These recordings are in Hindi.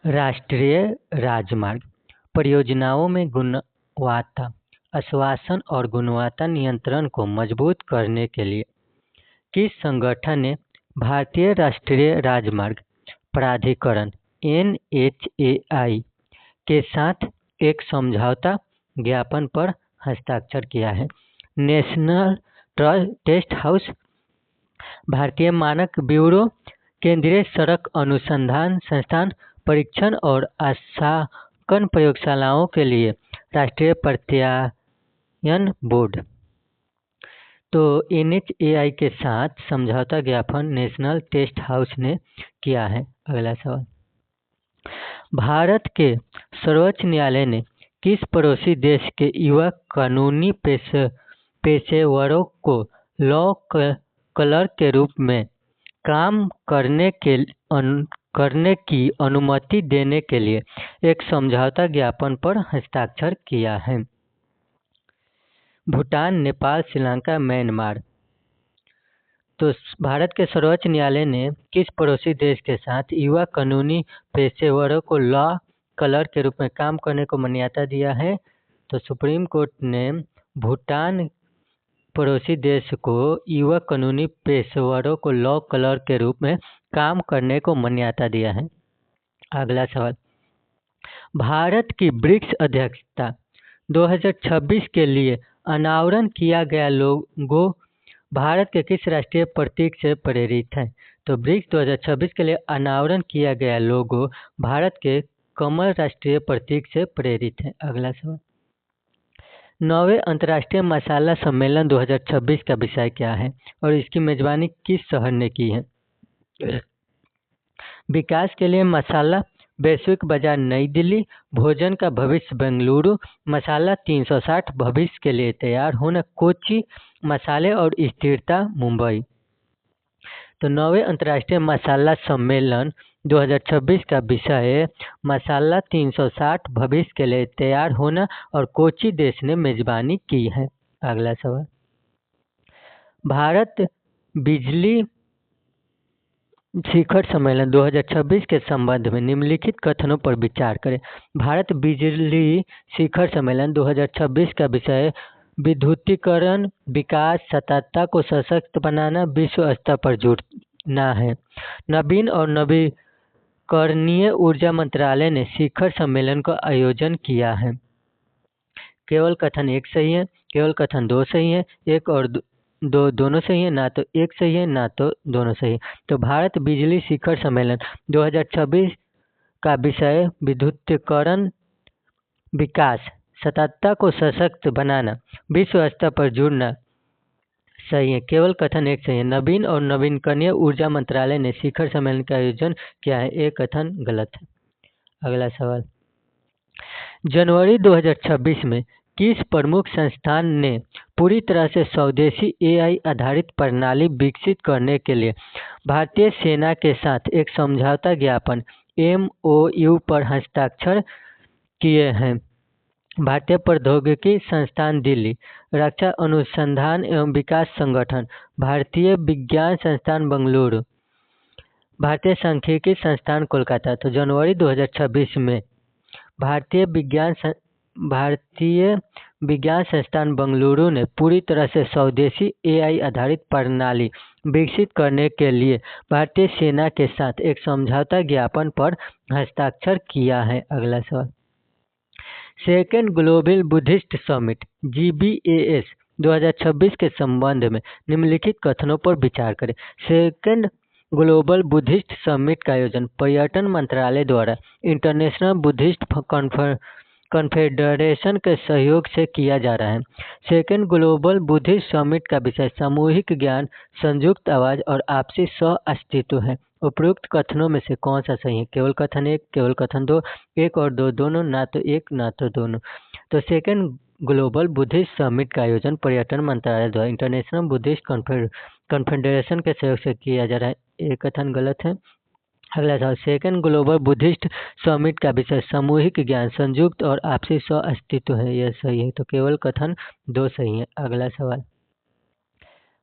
राष्ट्रीय राजमार्ग परियोजनाओं में गुणवत्ता आश्वासन और गुणवत्ता नियंत्रण को मजबूत करने के लिए किस संगठन ने भारतीय राष्ट्रीय राजमार्ग प्राधिकरण (NHAI) के साथ एक समझौता ज्ञापन पर हस्ताक्षर किया है? नेशनल टेस्ट हाउस, भारतीय मानक ब्यूरो, केंद्रीय सड़क अनुसंधान संस्थान, परीक्षण और अंशांकन प्रयोगशालाओं के लिए राष्ट्रीय प्रत्यायन बोर्ड। तो NHAI के साथ समझौता ज्ञापन नेशनल टेस्ट हाउस ने किया है। अगला सवाल, भारत के सर्वोच्च न्यायालय ने किस पड़ोसी देश के युवा कानूनी पेशेवरों को लॉ क्लर्क के रूप में काम करने की अनुमति देने के लिए एक समझौता ज्ञापन पर हस्ताक्षर किया है? भूटान, नेपाल, श्रीलंका, म्यांमार। तो भारत के सर्वोच्च न्यायालय ने किस पड़ोसी देश के साथ युवा कानूनी पेशेवरों को लॉ क्लर्क के रूप में काम करने को मान्यता दिया है? तो सुप्रीम कोर्ट ने भूटान पड़ोसी देश को युवा कानूनी पेशेवरों को लॉ क्लर्क के रूप में काम करने को मान्यता दिया है। अगला सवाल, भारत की ब्रिक्स अध्यक्षता 2026 के लिए अनावरण किया गया लोगो भारत के किस राष्ट्रीय प्रतीक से प्रेरित है? तो ब्रिक्स 2026 के लिए अनावरण किया गया लोगो भारत के कमल राष्ट्रीय प्रतीक से प्रेरित है। अगला सवाल, 9वें अंतर्राष्ट्रीय मसाला सम्मेलन 2026 का विषय क्या है और इसकी मेजबानी किस शहर ने की है? विकास के लिए मसाला, वैश्विक बाजार नई दिल्ली, भोजन का भविष्य बेंगलुरु, मसाला 360 भविष्य के लिए तैयार होना कोच्चि, मसाले और स्थिरता मुंबई। तो 9वें अंतर्राष्ट्रीय मसाला सम्मेलन 2026 का विषय मसाला 360 भविष्य के लिए तैयार होना और कोच्चि देश ने मेजबानी की है। अगला सवाल, भारत बिजली शिखर सम्मेलन 2026 के संबंध में निम्नलिखित कथनों पर विचार करें। भारत बिजली शिखर सम्मेलन 2026 का विषय विद्युतीकरण, विकास, सततता को सशक्त बनाना, विश्व स्तर पर जुड़ना है। नवीन और नवीकरणीय ऊर्जा मंत्रालय ने शिखर सम्मेलन का आयोजन किया है। केवल कथन एक सही है, केवल कथन दो सही है, एक और दो दोनों सही है, ना तो एक सही है ना तो दोनों सही है। तो भारत बिजली शिखर सम्मेलन 2026 का विषय विद्युतीकरण, विकास, सततता को सशक्त बनाना, विश्व स्तर पर जुड़ना सही है। केवल कथन एक सही है। नवीन और नवीकरणीय ऊर्जा मंत्रालय ने शिखर सम्मेलन का आयोजन किया है, एक कथन गलत है। अगला सवाल, जनवरी 2026 में किस प्रमुख संस्थान ने पूरी तरह से स्वदेशी AI आधारित प्रणाली विकसित करने के लिए भारतीय सेना के साथ एक समझौता ज्ञापन MOU पर हस्ताक्षर किए हैं? भारतीय प्रौद्योगिकी संस्थान दिल्ली, रक्षा अनुसंधान एवं विकास संगठन, भारतीय विज्ञान संस्थान बेंगलुरु, भारतीय सांख्यिकी संस्थान कोलकाता। तो जनवरी 2026 में भारतीय विज्ञान संस्थान बेंगलुरु ने पूरी तरह से स्वदेशी AI आधारित प्रणाली विकसित करने के लिए भारतीय सेना के साथ एक समझौता ज्ञापन पर हस्ताक्षर किया है। अगला सवाल, second global Buddhist summit GBAS 2026 के संबंध में निम्नलिखित कथनों पर विचार करें। सेकेंड ग्लोबल बुद्धिस्ट समिट का आयोजन पर्यटन मंत्रालय द्वारा इंटरनेशनल बुद्धिस्ट कॉन्फेडरेशन के सहयोग से किया जा रहा है। सेकेंड ग्लोबल बुद्धिस्ट समिट का विषय सामूहिक ज्ञान, संयुक्त आवाज और आपसी सह अस्तित्व है। उपरोक्त कथनों में से कौन सा सही है? केवल कथन एक, केवल कथन दो, एक और दो दोनों, ना तो एक ना तो दोनों। तो सेकेंड ग्लोबल बुद्धिस्ट समिट का आयोजन पर्यटन मंत्रालय द्वारा इंटरनेशनल बुद्धिस्ट कॉन्फेडरेशन के सहयोग से किया जा रहा है, एक कथन गलत है। अगला सवाल, सेकेंड ग्लोबल बुद्धिस्ट समिट का विषय सामूहिक ज्ञान, संयुक्त और आपसी सह अस्तित्व है, यह सही है। तो केवल कथन दो सही है। अगला सवाल,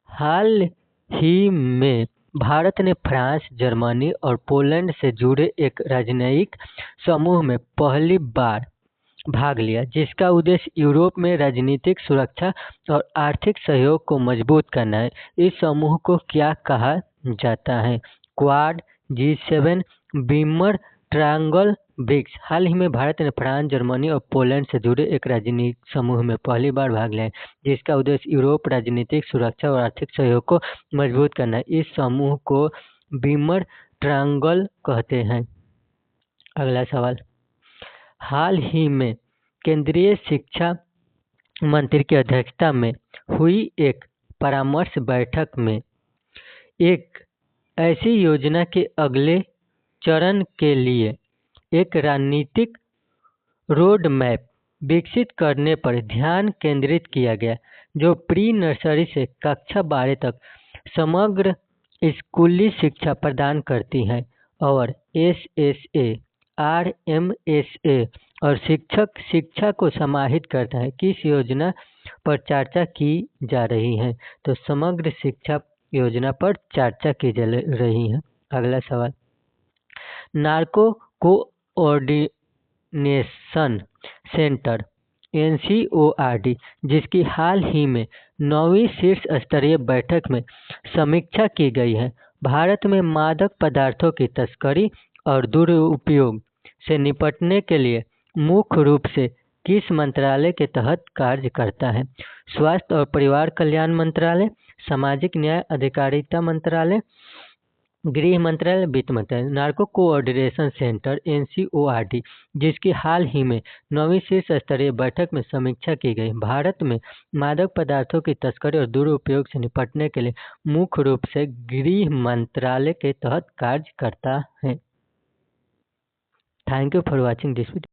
हाल ही में भारत ने फ्रांस, जर्मनी और पोलैंड से जुड़े एक राजनयिक समूह में पहली बार भाग लिया, जिसका उद्देश्य यूरोप में राजनीतिक सुरक्षा और आर्थिक सहयोग को मजबूत करना है। इस समूह को क्या कहा जाता है? क्वाड, G7, बीमर ट्रायंगल, ब्रिक्स। हाल ही में भारत ने फ्रांस, जर्मनी और पोलैंड से जुड़े एक राजनीतिक समूह में पहली बार भाग लिया है, जिसका उद्देश्य यूरोप राजनीतिक सुरक्षा और आर्थिक सहयोग को मजबूत करना है। इस समूह को बीमर ट्रायंगल कहते हैं। अगला सवाल, हाल ही में केंद्रीय शिक्षा मंत्री की अध्यक्षता में हुई एक परामर्श बैठक में एक ऐसी योजना के अगले चरण के लिए एक रणनीतिक रोड मैप विकसित करने पर ध्यान केंद्रित किया गया, जो प्री नर्सरी से कक्षा 12 तक समग्र स्कूली शिक्षा प्रदान करती है और SSA, RMSA और शिक्षक शिक्षा को समाहित करता है। किस योजना पर चर्चा की जा रही है? तो समग्र शिक्षा योजना पर चर्चा की जा रही है। अगला सवाल, नार्को कोऑर्डिनेशन सेंटर NCORD, जिसकी हाल ही में 9वीं शीर्ष स्तरीय बैठक में समीक्षा की गई है, भारत में मादक पदार्थों की तस्करी और दुरुपयोग से निपटने के लिए मुख्य रूप से किस मंत्रालय के तहत कार्य करता है? स्वास्थ्य और परिवार कल्याण मंत्रालय, सामाजिक न्याय अधिकारिता मंत्रालय, गृह मंत्रालय, वित्त मंत्रालय। नार्को कोऑर्डिनेशन सेंटर NCORD, जिसकी हाल ही में 9वीं शीर्ष स्तरीय बैठक में समीक्षा की गई, भारत में मादक पदार्थों की तस्करी और दुरुपयोग से निपटने के लिए मुख्य रूप से गृह मंत्रालय के तहत कार्य करता है। Thank you for watching this video.